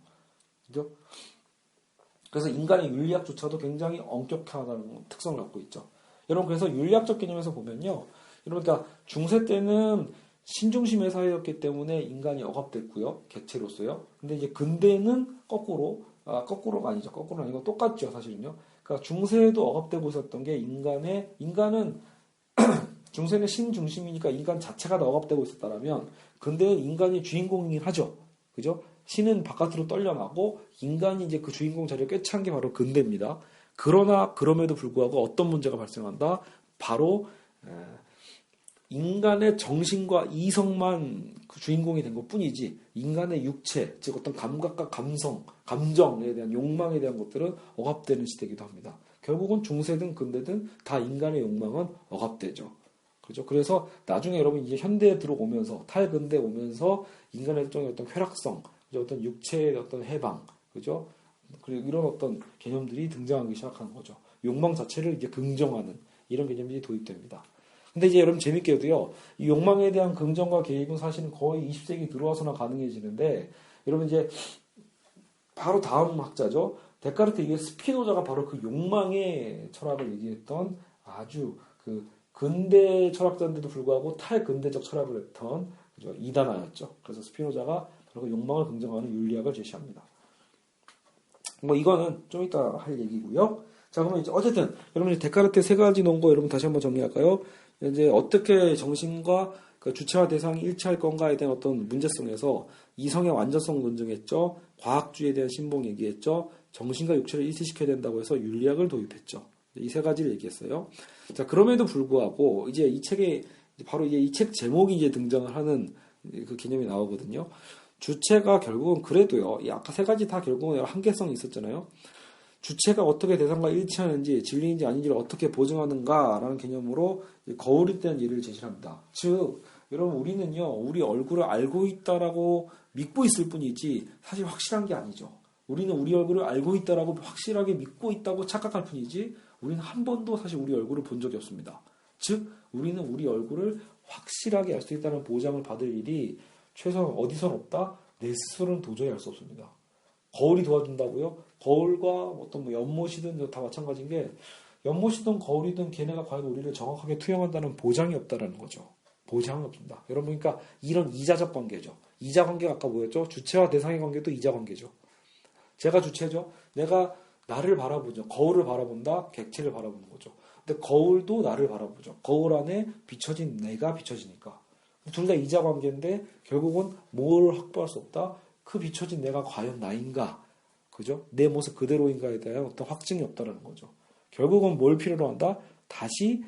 그죠? 그래서 인간의 윤리학조차도 굉장히 엄격하다는 특성을 갖고 있죠. 여러분 그래서 윤리학적 개념에서 보면요. 여러분 그러니까 중세 때는 신중심의 사회였기 때문에 인간이 억압됐고요. 객체로서요. 근데 이제 근대는 거꾸로가 아니죠. 거꾸로는 아니고 똑같죠. 사실은요. 그러니까 중세에도 억압되고 있었던 게 인간은 중세는 신중심이니까 인간 자체가 다 억압되고 있었다라면 근대는 인간이 주인공이긴 하죠. 그죠? 신은 바깥으로 떨려나고 인간이 이제 그 주인공 자리를 꿰찬 게 바로 근대입니다. 그러나 그럼에도 불구하고 어떤 문제가 발생한다? 바로 인간의 정신과 이성만 그 주인공이 된 것뿐이지 인간의 육체, 즉 어떤 감각과 감정에 대한 욕망에 대한 것들은 억압되는 시대이기도 합니다. 결국은 중세든 근대든 다 인간의 욕망은 억압되죠. 그렇죠? 그래서 나중에 여러분 이제 현대에 들어오면서 탈근대에 오면서 인간의 어떤 쾌락성, 어떤 육체의 어떤 해방, 그죠? 그리고 이런 어떤 개념들이 등장하기 시작하는 거죠. 욕망 자체를 이제 긍정하는 이런 개념들이 도입됩니다. 근데 이제 여러분 재밌게도요, 이 욕망에 대한 긍정과 개입은 사실은 거의 20세기 들어와서나 가능해지는데, 여러분 이제 바로 다음 학자죠. 데카르트, 이게 스피노자가 바로 그 욕망의 철학을 얘기했던 아주 그 근대 철학자인데도 불구하고 탈근대적 철학을 했던, 그죠? 이단아였죠. 그래서 스피노자가 바로 그 욕망을 긍정하는 윤리학을 제시합니다. 뭐 이거는 좀 이따 할 얘기고요. 자, 그러면 이제 어쨌든 여러분 데카르트의 세 가지 논거 여러분 다시 한번 정리할까요? 이제 어떻게 정신과 그 주체와 대상이 일치할 건가에 대한 어떤 문제성에서 이성의 완전성 논증했죠. 과학주의에 대한 신봉 얘기했죠. 정신과 육체를 일치시켜야 된다고 해서 윤리학을 도입했죠. 이 세 가지를 얘기했어요. 자, 그럼에도 불구하고 이제 이 책에 바로 이제 이 책 제목이 이제 등장을 하는 그 개념이 나오거든요. 주체가 결국은 그래도요. 이 아까 세 가지 다 결국은 한계성이 있었잖아요. 주체가 어떻게 대상과 일치하는지, 진리인지 아닌지를 어떻게 보증하는가라는 개념으로 거울에 대한 예를 제시합니다. 즉, 여러분 우리는요, 우리 얼굴을 알고 있다라고 믿고 있을 뿐이지 사실 확실한 게 아니죠. 우리는 우리 얼굴을 알고 있다라고 확실하게 믿고 있다고 착각할 뿐이지 우리는 한 번도 사실 우리 얼굴을 본 적이 없습니다. 즉, 우리는 우리 얼굴을 확실하게 알 수 있다는 보장을 받을 일이 최소한 어디선 없다? 내 스스로는 도저히 알 수 없습니다. 거울이 도와준다고요? 거울과 어떤 뭐 연못이든 다 마찬가지인 게, 연못이든 거울이든 걔네가 과연 우리를 정확하게 투영한다는 보장이 없다라는 거죠. 보장이 없습니다. 여러분, 그러니까 이런 이자적 관계죠. 이자 관계가 아까 뭐였죠? 주체와 대상의 관계도 이자 관계죠. 제가 주체죠. 내가 나를 바라보죠. 거울을 바라본다. 객체를 바라보는 거죠. 근데 거울도 나를 바라보죠. 거울 안에 비춰진 내가 비춰지니까. 둘 다 이자 관계인데 결국은 뭘 확보할 수 없다? 그 비춰진 내가 과연 나인가? 그죠? 내 모습 그대로인가에 대한 어떤 확증이 없다는 거죠. 결국은 뭘 필요로 한다? 다시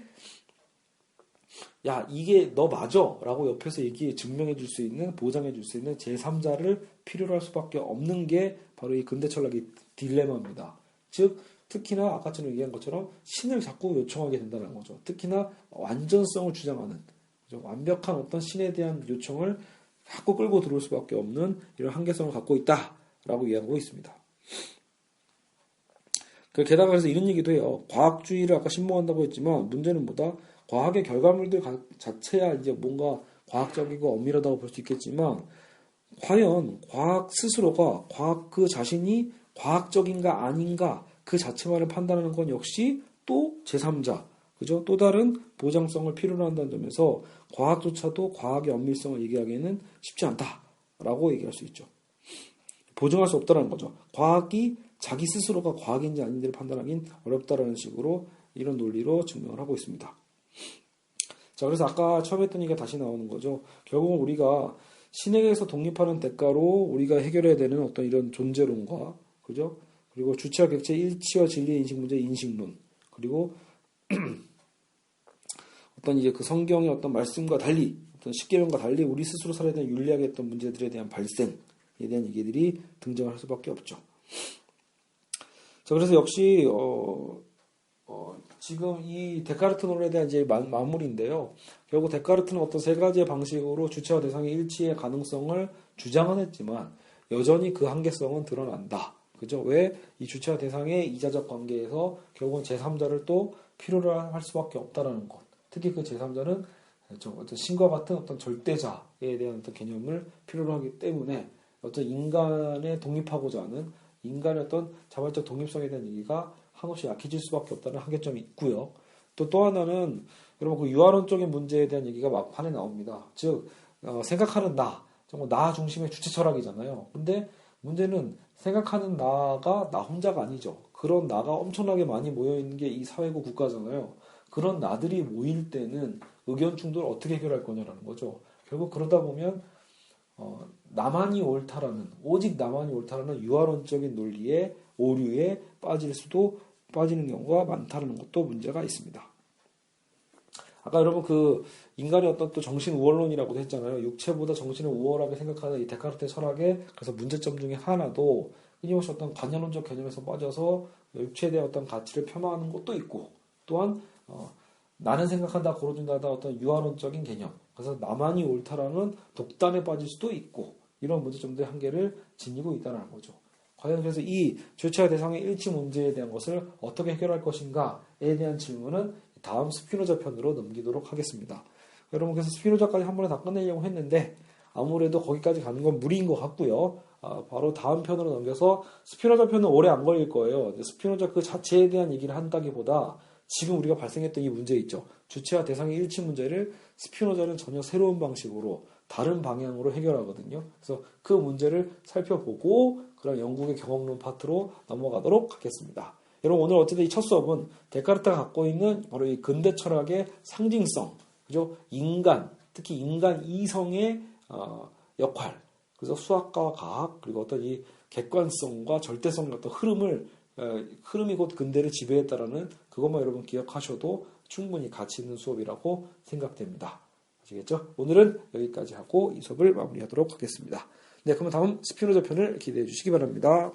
야, 이게 너 맞아 라고 옆에서 얘기해 증명해 줄 수 있는, 보장해 줄 수 있는 제3자를 필요로 할 수밖에 없는 게 바로 이 근대 철학의 딜레마입니다. 즉, 특히나 아까 전에 얘기한 것처럼 신을 자꾸 요청하게 된다는 거죠. 특히나 완전성을 주장하는, 그죠? 완벽한 어떤 신에 대한 요청을 자꾸 끌고 들어올 수밖에 없는 이런 한계성을 갖고 있다라고 이야기하고 있습니다. 게다가 그래서 이런 얘기도 해요. 과학주의를 아까 신봉한다고 했지만 문제는 뭐다? 과학의 결과물들 자체야 이제 뭔가 과학적이고 엄밀하다고 볼 수 있겠지만, 과연 과학 스스로가, 과학 그 자신이 과학적인가 아닌가 그 자체만을 판단하는 건 역시 또 제3자, 그죠? 또 다른 보장성을 필요로 한다는 점에서 과학조차도 과학의 엄밀성을 얘기하기에는 쉽지 않다라고 얘기할 수 있죠. 보증할 수 없다는 거죠. 과학이 자기 스스로가 과학인지 아닌지를 판단하기는 어렵다라는 식으로 이런 논리로 증명을 하고 있습니다. 자, 그래서 아까 처음 했던 얘기가 다시 나오는 거죠. 결국은 우리가 신에게서 독립하는 대가로 우리가 해결해야 되는 어떤 이런 존재론과, 그죠? 그리고 주체와 객체의 일치와 진리의 인식 문제, 인식론, 그리고 어떤 이제 그 성경의 어떤 말씀과 달리, 어떤 십계명과 달리 우리 스스로 살아야 되는 윤리학의 어떤 문제들에 대한 발생에 대한 얘기들이 등장할 수밖에 없죠. 자, 그래서 역시 지금 이 데카르트 논에 대한 이제 마무리인데요. 결국 데카르트는 어떤 세 가지의 방식으로 주체와 대상의 일치의 가능성을 주장은 했지만 여전히 그 한계성은 드러난다. 그죠? 왜? 이 주체와 대상의 이자적 관계에서 결국은 제3자를 또 필요로 할 수밖에 없다라는 것. 특히 그 제3자는 어떤 신과 같은 어떤 절대자에 대한 어떤 개념을 필요로 하기 때문에 어떤 인간에 독립하고자 하는 인간의 어떤 자발적 독립성에 대한 얘기가 한없이 약해질 수밖에 없다는 한계점이 있고요. 또 하나는 여러분 그 유아론적인 문제에 대한 얘기가 막판에 나옵니다. 즉 생각하는 정말 나 중심의 주체 철학이잖아요. 근데 문제는 생각하는 나가 나 혼자가 아니죠. 그런 나가 엄청나게 많이 모여있는 게 이 사회고 국가잖아요. 그런 나들이 모일 때는 의견 충돌을 어떻게 해결할 거냐라는 거죠. 결국 그러다 보면 나만이 옳다라는, 오직 나만이 옳다라는 유아론적인 논리의 오류에 빠지는 경우가 많다는 것도 문제가 있습니다. 아까 여러분 그 인간의 어떤 또 정신 우월론이라고도 했잖아요. 육체보다 정신을 우월하게 생각하는 이 데카르트의 철학의 그래서 문제점 중에 하나도 끊임없이 어떤 관념론적 개념에서 빠져서 육체에 대한 어떤 가치를 폄하하는 것도 있고, 또한 나는 생각한다 고르준다다 어떤 유아론적인 개념, 그래서 나만이 옳다라는 독단에 빠질 수도 있고, 이런 문제점들의 한계를 지니고 있다는 거죠. 과연 그래서 이 주체와 대상의 일치 문제에 대한 것을 어떻게 해결할 것인가에 대한 질문은 다음 스피노자 편으로 넘기도록 하겠습니다. 여러분 그래서 스피노자까지 한 번에 다 끝내려고 했는데 아무래도 거기까지 가는 건 무리인 것 같고요. 바로 다음 편으로 넘겨서 스피노자 편은 오래 안 걸릴 거예요. 스피노자 그 자체에 대한 얘기를 한다기보다 지금 우리가 발생했던 이 문제 있죠. 주체와 대상의 일치 문제를 스피노자는 전혀 새로운 방식으로 다른 방향으로 해결하거든요. 그래서 그 문제를 살펴보고 그런 영국의 경험론 파트로 넘어가도록 하겠습니다. 여러분 오늘 어쨌든 이 첫 수업은 데카르트가 갖고 있는 바로 이 근대 철학의 상징성, 그죠? 인간, 특히 인간 이성의 역할, 그래서 수학과 과학 그리고 어떤 이 객관성과 절대성 같은 흐름이 곧 근대를 지배했다라는 그것만 여러분 기억하셔도 충분히 가치 있는 수업이라고 생각됩니다. 아시겠죠? 오늘은 여기까지 하고 이 수업을 마무리하도록 하겠습니다. 네, 그럼 다음 스피노자 편을 기대해 주시기 바랍니다.